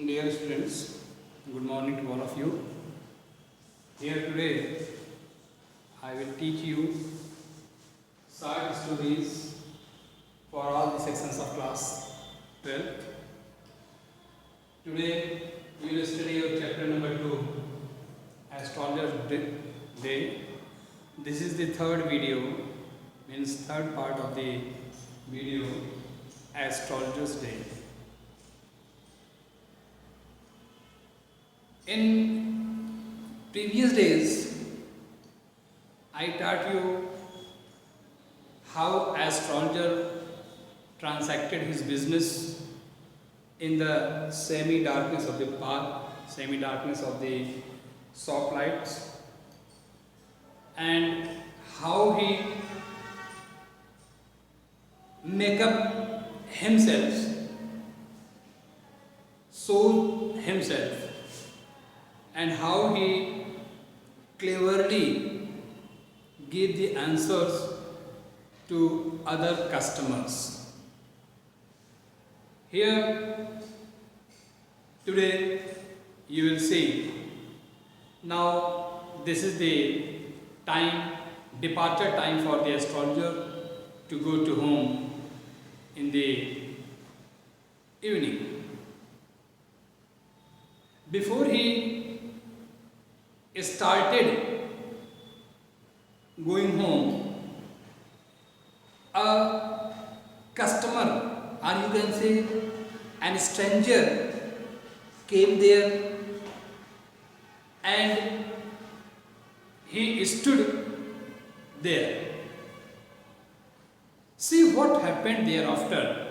Dear students, good morning to all of you. Here today I will teach you short stories for all the sections of class 12. Today we will study your chapter number 2, Astrologer's Day. This is the third video, means third part of the video, Astrologer's Day. In previous days, I taught you how astrologer transacted his business in the semi-darkness of the path, semi-darkness of the soft lights, and how he make up himself, sold himself, and how he cleverly gave the answers to other customers. Here today you will see, now this is the time, departure time for the astrologer to go to home in the evening. Before he started going home, a customer, or you can say an stranger, came there and he stood there. See what happened thereafter.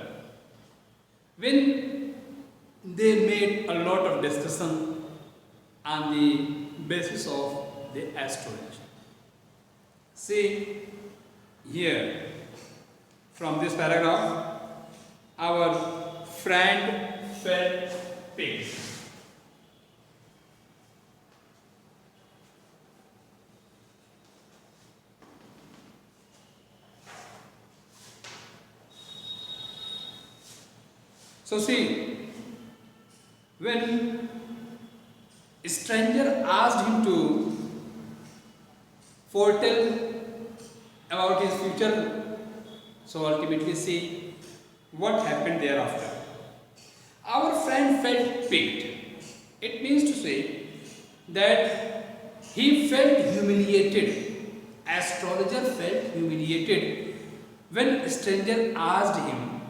When they made a lot of discussion on the basis of the astrology. See here, from this paragraph, our friend felt pain. So see, when a stranger asked him to foretell about his future, so ultimately see what happened thereafter. Our friend felt piqued. It means to say that he felt humiliated. Astrologer felt humiliated when a stranger asked him,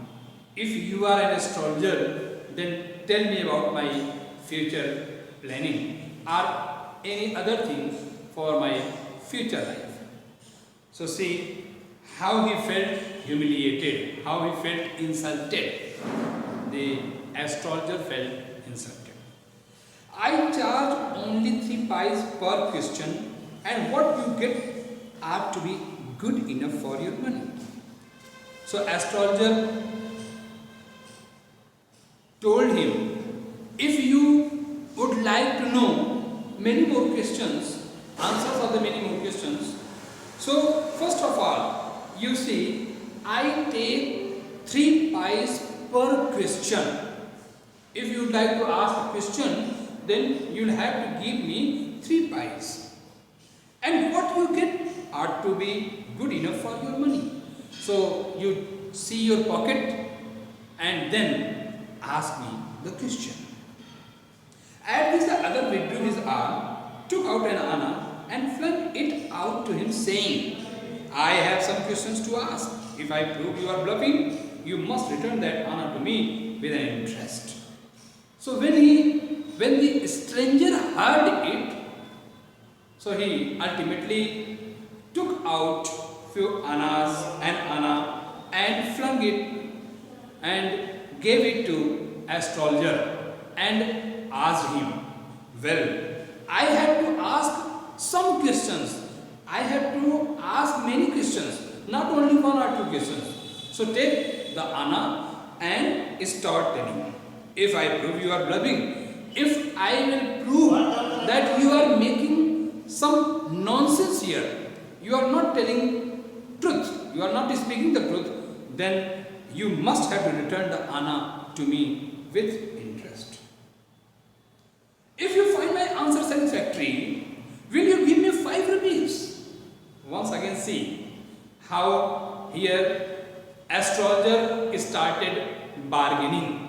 if you are an astrologer, then tell me about my future planning or any other thing for my future life. So see how he felt humiliated, how he felt insulted. The astrologer felt insulted. I charge only 3 pies per question, and what you get ought to be good enough for your money. So astrologer told him, if you would like to know many more questions, answers of the many more questions, so first of all, you see, I take 3 pies per question. If you would like to ask a question, then you will have to give me 3 pies. And what you get ought to be good enough for your money. So you see your pocket and then ask me the question. At this, the other withdrew his arm, took out an anna and flung it out to him, saying, I have some questions to ask. If I prove you are bluffing, you must return that anna to me with an interest. So when the stranger heard it, so he ultimately took out few annas and anna and flung it and gave it to astrologer and asked him, well, I have to ask some questions. I have to ask many questions, not only 1 or 2 questions. So take the anna and start telling me. If I prove you are bluffing, if I will prove that you are making some nonsense here, you are not telling truth, you are not speaking the truth, then you must have to return the anna to me with interest. If you find my answer satisfactory, will you give me 5 rupees? Once again see how here astrologer started bargaining.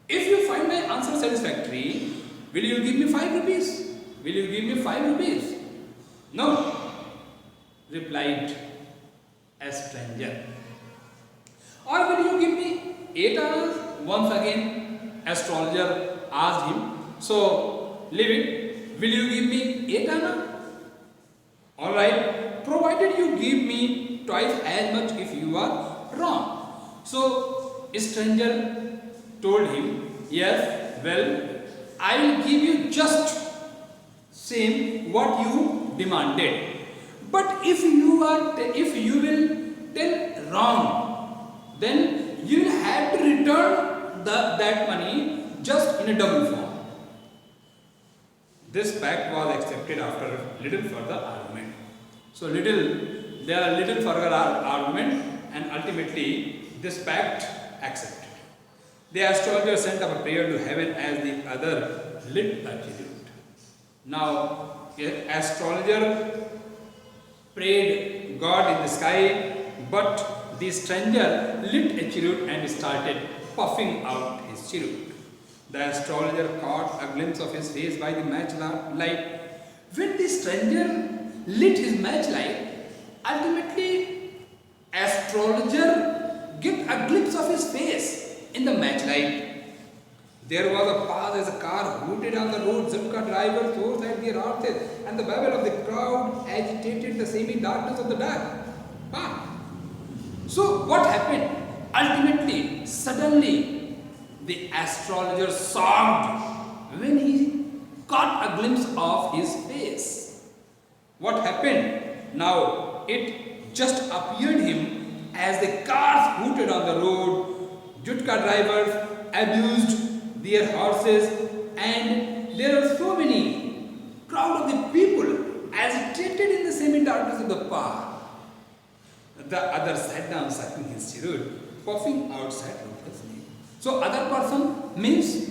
If you find my answer satisfactory, will you give me 5 rupees? Will you give me 5 rupees? No, replied a stranger. Or will you give me 8 hours? Once again astrologer asked him. So leave it. Will you give me 8 hours? Alright, provided you give me twice as much if you are wrong. So stranger told him, yes, well, I will give you just same what you demanded. But if you will tell wrong, then you will have to return that money just in a double form. This pact was accepted after little further argument. So there are little further argument, and ultimately this pact accepted. The astrologer sent up a prayer to heaven as the other lit a cheroot. Now, astrologer prayed God in the sky, but the stranger lit a cheroot and started puffing out his cheroot. The astrologer caught a glimpse of his face by the matchlight. When the stranger lit his matchlight, ultimately astrologer get a glimpse of his face in the matchlight. There was a pause as a car hooted on the road. Zipka driver throws at their horses, and the babble of the crowd agitated the semi-darkness of the dark path. So what happened? Ultimately, suddenly, the astrologer sobbed when he caught a glimpse of his face. What happened? Now it just appeared him as the cars hooted on the road. Jutka drivers abused their horses, and there are so many crowd of the people agitated in the semi-darkness of the path. The other sat down sucking his cheroot, puffing outside ruthlessly. So other person means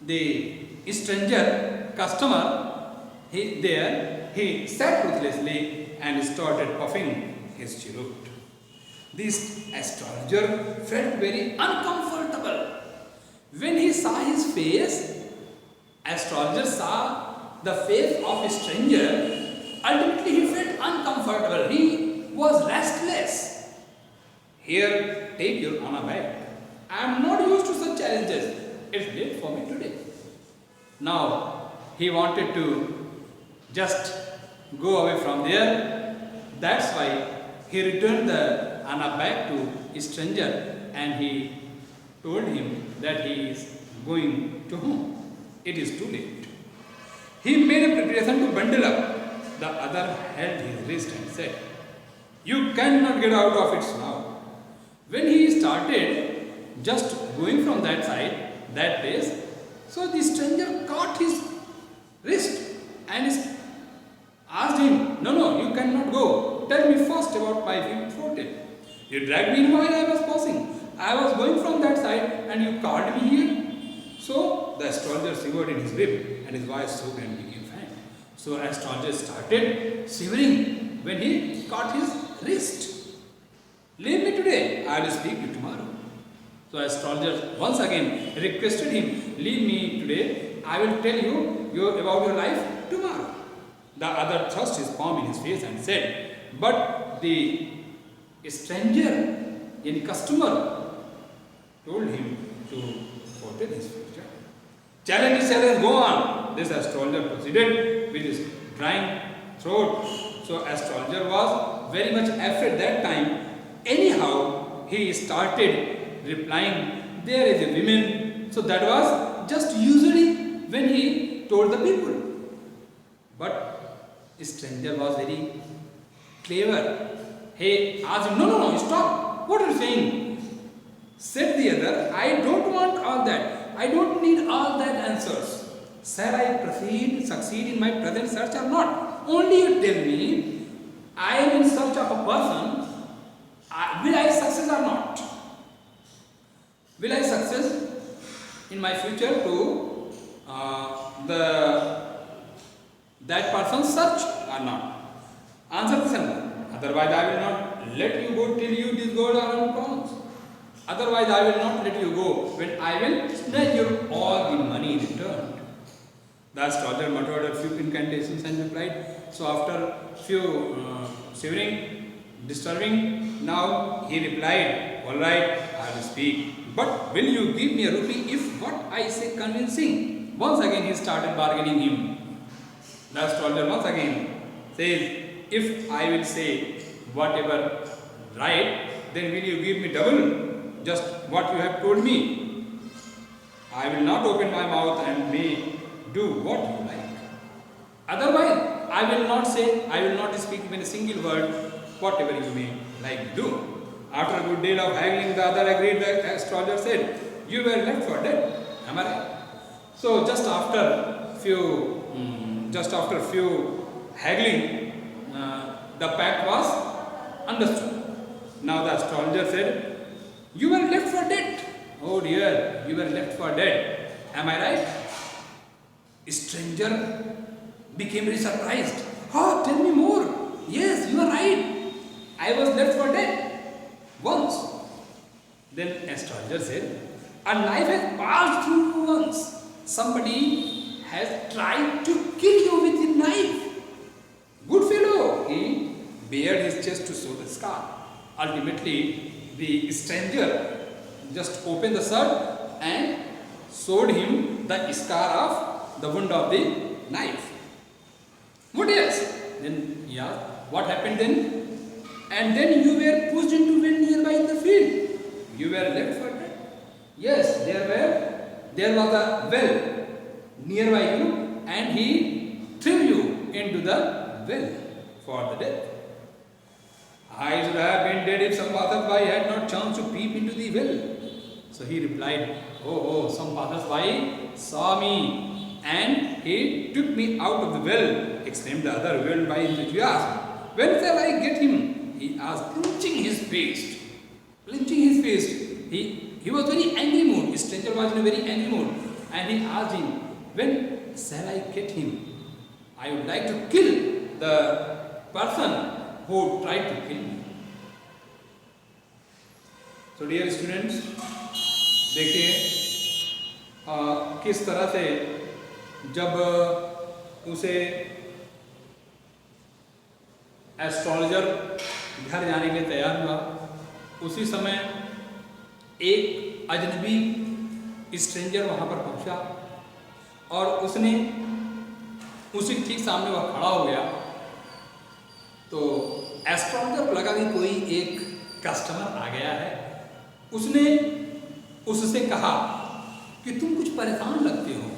the stranger customer. He sat ruthlessly and started puffing his cheroot. This astrologer felt very uncomfortable. When he saw his face, astrologer saw the face of a stranger. Ultimately, he felt uncomfortable. He was restless. Here, take your honor back. I am not used to such challenges. It's late for me today. Now, he wanted to just go away from there. That's why he returned the Anna back to a stranger, and he told him that he is going to home. It is too late. He made a preparation to bundle up. The other held his wrist and said, "You cannot get out of it now." When he started just going from that side, that place, so the stranger caught his wrist and asked him, No, you cannot go. Tell me first about my throat. You dragged me in while I was passing. I was going from that side and you caught me here. So the astrologer shivered in his rib and his voice shook and became faint. So astrologer started shivering when he caught his wrist. Leave me today, I will speak to you tomorrow. So astrologer once again requested him, leave me today, I will tell you about your life tomorrow. The other thrust his palm in his face and said, but the stranger, any customer, told him to foretell his future. Challenge is challenge, go on. This astrologer proceeded with his drying throat. So astrologer was very much afraid that time. Anyhow, he started replying, there is a woman. So that was just usually when he told the people. But the stranger was very clever. He asked him, no, stop. What are you saying? Said the other, I don't want all that. I don't need all that answers. Shall I succeed in my present search or not? Only you tell me, I am in search of a person. Will I success or not? Will I success in my future to the that person search or not? Answer the same. Otherwise, I will not let you go till you disgorge all your pounds. Otherwise, I will not let you go when I will snatch your all the money returned. The astrologer muttered a few incantations and replied. So after few shivering, disturbing, now he replied, all right, I will speak. But will you give me a rupee if what I say convincing? Once again he started bargaining him. The astrologer once again says, if I will say whatever right, then will you give me double? Just what you have told me. I will not open my mouth and may do what you like. Otherwise, I will not speak even a single word, whatever you may like do. After a good deal of haggling, the other agreed. The astrologer said, you were left for dead. Am I right? So just after few haggling, the pact was understood. Now the astrologer said, you were left for dead. Oh dear, you were left for dead. Am I right? Stranger became very surprised. Oh, tell me more. Yes, you are right. I was left for dead once. Then astrologer said, a knife has passed through you once. Somebody has tried to kill you with a knife. Good fellow. He bared his chest to show the scar. Ultimately, the stranger just opened the shirt and showed him the scar of the wound of the knife. What else? Then he asked, what happened then? And then you were pushed into well nearby in the field. You were left for dead. Yes, there was a well nearby you, and he threw you into the well for the death. I should have been dead if some passersby had not chanced to peep into the well. So he replied, oh, some passersby saw me and he took me out of the well, exclaimed the other well by enthusiasm. When shall I get him? He asked, clenching his fist. He was very angry mood. The stranger was in a very angry mood. And he asked him, when shall I get him? I would like to kill the person who tried to kill me. So dear students, देखिए किस तरह से जब उसे astrologer घर जाने के लिए तैयार हुआ, उसी समय एक अजनबी स्ट्रेंजर वहाँ पर पहुँचा और उसने उसी ठीक सामने वह खड़ा हो गया। तो एस्ट्रोलॉजर को लगा कि कोई एक कस्टमर आ गया है। उसने उससे कहा कि तुम कुछ परेशान लगते हो,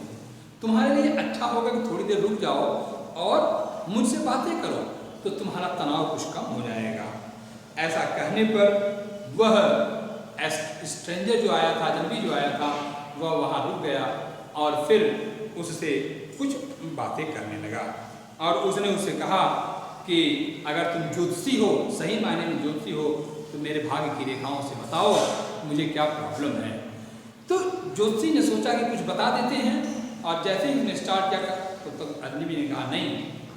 तुम्हारे लिए अच्छा होगा कि थोड़ी देर रुक जाओ और मुझसे बातें करो तो तुम्हारा तनाव कुछ कम हो जाएगा। ऐसा कहने पर वह स्ट्रेंजर जो आया था, अजनबी जो आया था, वह वहाँ रुक गया और फिर उससे कुछ बातें करने लगा। और उसने उससे कहा कि अगर तुम ज्योतिषी हो, सही मायने में ज्योतिषी हो, तो मेरे भाग्य की रेखाओं से बताओ मुझे क्या प्रॉब्लम है। तो ज्योतिषी ने सोचा कि कुछ बता देते हैं, और जैसे ही उसने स्टार्ट किया तो अजनबी ने कहा, नहीं,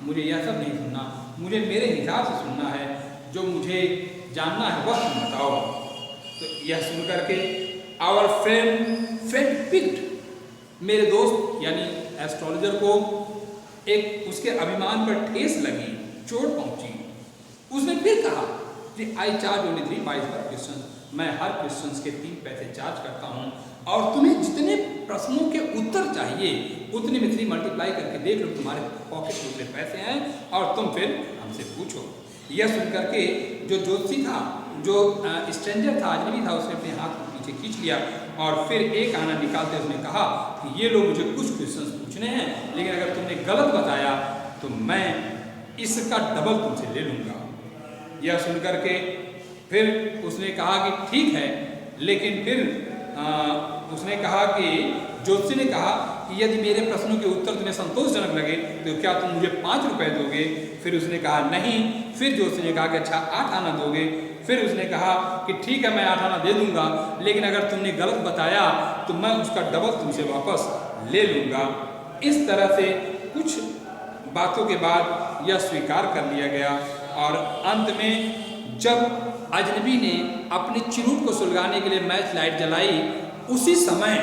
मुझे यह सब नहीं सुनना, मुझे मेरे हिसाब से सुनना है, जो मुझे जानना है वह तुम बताओ। तो यह सुन करके आवर फ्रेंड पिक्ड, मेरे दोस्त यानी एस्ट्रोलॉजर को एक उसके अभिमान पर ठेस लगी, चोट पहुंची। उसने फिर कहा कि आई चार्ज ओनली 3 पैसे पर क्वेश्चन, मैं हर क्वेश्चन के 3 पैसे चार्ज करता हूं और तुम्हें जितने प्रश्नों के उत्तर चाहिए उतने में 3 मल्टीप्लाई करके देख लो तुम्हारे पॉकेट में उतने पैसे हैं और तुम फिर हमसे पूछो। यह सुन करके जो ज्योतिषी था, जो स्ट्रेंजर था, अजनबी था, उसने अपने हाथ को पीछे खींच लिया और फिर एक आना निकालते उसने कहा कि ये लोग मुझे कुछ क्वेश्चन पूछने हैं, लेकिन अगर तुमने गलत बताया तो मैं इसका डबल तुमसे ले लूँगा। यह सुन करके फिर उसने कहा कि ठीक है, लेकिन फिर उसने कहा कि ज्योतिषी ने कहा कि यदि मेरे प्रश्नों के उत्तर तुम्हें संतोषजनक लगे तो क्या तुम मुझे 5 रुपए दोगे? फिर उसने कहा नहीं। फिर ज्योतिषी ने कहा कि अच्छा 8 आना दोगे? फिर उसने कहा कि ठीक है, मैं 8 आना दे दूंगा, लेकिन अगर तुमने गलत बताया तो मैं उसका डबल तुमसे वापस ले लूँगा। इस तरह से कुछ बातों के बाद यह स्वीकार कर लिया गया और अंत में जब अजनबी ने अपने चिरूट को सुलगाने के लिए मैच लाइट जलाई, उसी समय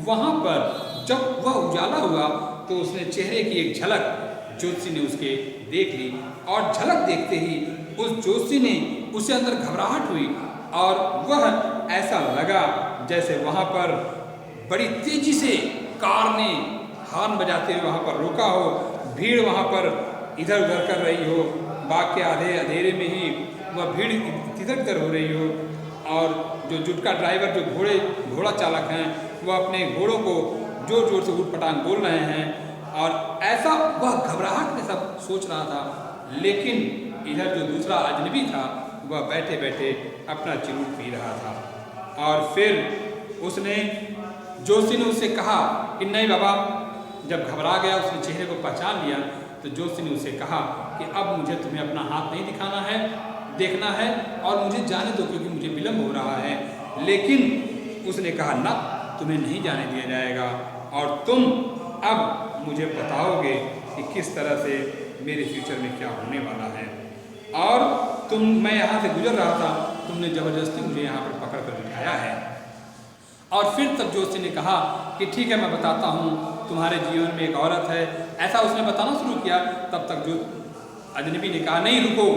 वहाँ पर जब वह उजाला हुआ तो उसने चेहरे की एक झलक ज्योतिषी ने उसके देख ली और झलक देखते ही उस ज्योतिषी ने उसे अंदर घबराहट हुई और वह ऐसा लगा जैसे वहाँ पर बड़ी तेजी से कार ने हॉर्न बजाते हुए वहाँ पर रोका हो, भीड़ वहाँ पर इधर उधर कर रही हो, बाग के आधे अंधेरे में ही वह भीड़ इधर उधर हो रही हो और जो जुटका ड्राइवर जो घोड़ा चालक हैं वह अपने घोड़ों को जोर जोर से ऊटपटांग बोल रहे हैं और ऐसा वह घबराहट में सब सोच रहा था। लेकिन इधर जो दूसरा अजनबी था वह बैठे बैठे अपना चिरूट पी रहा था और फिर उसने जोशी ने उससे कहा कि नहीं बाबा, जब घबरा गया उसने चेहरे को पहचान लिया तो जोशी ने उसे कहा कि अब मुझे तुम्हें अपना हाथ नहीं दिखाना है, देखना है और मुझे जाने दो क्योंकि मुझे विलम्ब हो रहा है। लेकिन उसने कहा ना, तुम्हें नहीं जाने दिया जाएगा और तुम अब मुझे बताओगे कि किस तरह से मेरे फ्यूचर में क्या होने वाला है। और मैं यहाँ से गुजर रहा था, तुमने ज़बरदस्ती मुझे यहाँ पर पकड़ कर बिठाया है। और फिर तब जोशी ने कहा कि ठीक है मैं बताता हूँ, तुम्हारे जीवन में एक औरत है, ऐसा उसने बताना शुरू किया। तब तक जो अजनबी ने कहा नहीं रुको,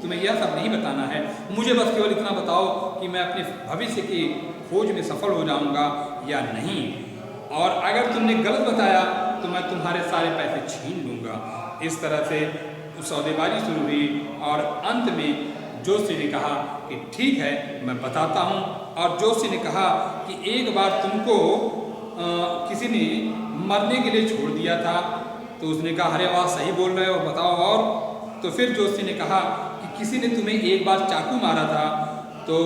तुम्हें यह सब नहीं बताना है, मुझे बस केवल इतना बताओ कि मैं अपने भविष्य की खोज में सफल हो जाऊँगा या नहीं, और अगर तुमने गलत बताया तो मैं तुम्हारे सारे पैसे छीन लूँगा। इस तरह से सौदेबाजी शुरू हुई और अंत में जोशी ने कहा कि ठीक है मैं बताता हूँ। और जोशी ने कहा कि एक बार तुमको किसी ने मरने के लिए छोड़ दिया था। तो उसने कहा अरे वाह सही बोल रहे हो, बताओ और। तो फिर जोशी ने कहा कि किसी ने तुम्हें एक बार चाकू मारा था। तो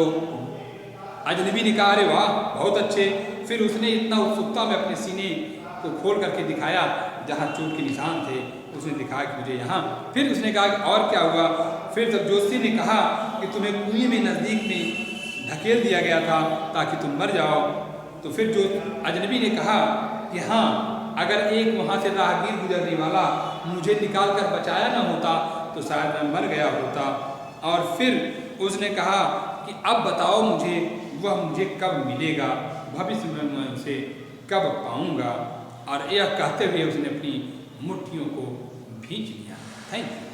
अजनबी ने कहा अरे वाह बहुत अच्छे। फिर उसने इतना उत्सुकता में अपने सीने को खोल करके दिखाया जहाँ चोट के निशान थे, उसने दिखाया कि मुझे यहाँ। फिर उसने कहा कि और क्या हुआ। फिर जब जोशी ने कहा कि तुम्हें कुएं में नज़दीक में धकेल दिया गया था ताकि तुम मर जाओ। तो फिर जो अजनबी ने कहा कि हाँ, अगर एक वहाँ से राहगीर गुजरने वाला मुझे निकाल कर बचाया न होता तो शायद मैं मर गया होता। और फिर उसने कहा कि अब बताओ मुझे, वह मुझे कब मिलेगा, भविष्य में मैं उसे कब पाऊँगा। और यह कहते हुए उसने अपनी मुट्ठियों को भींच लिया। Thank you.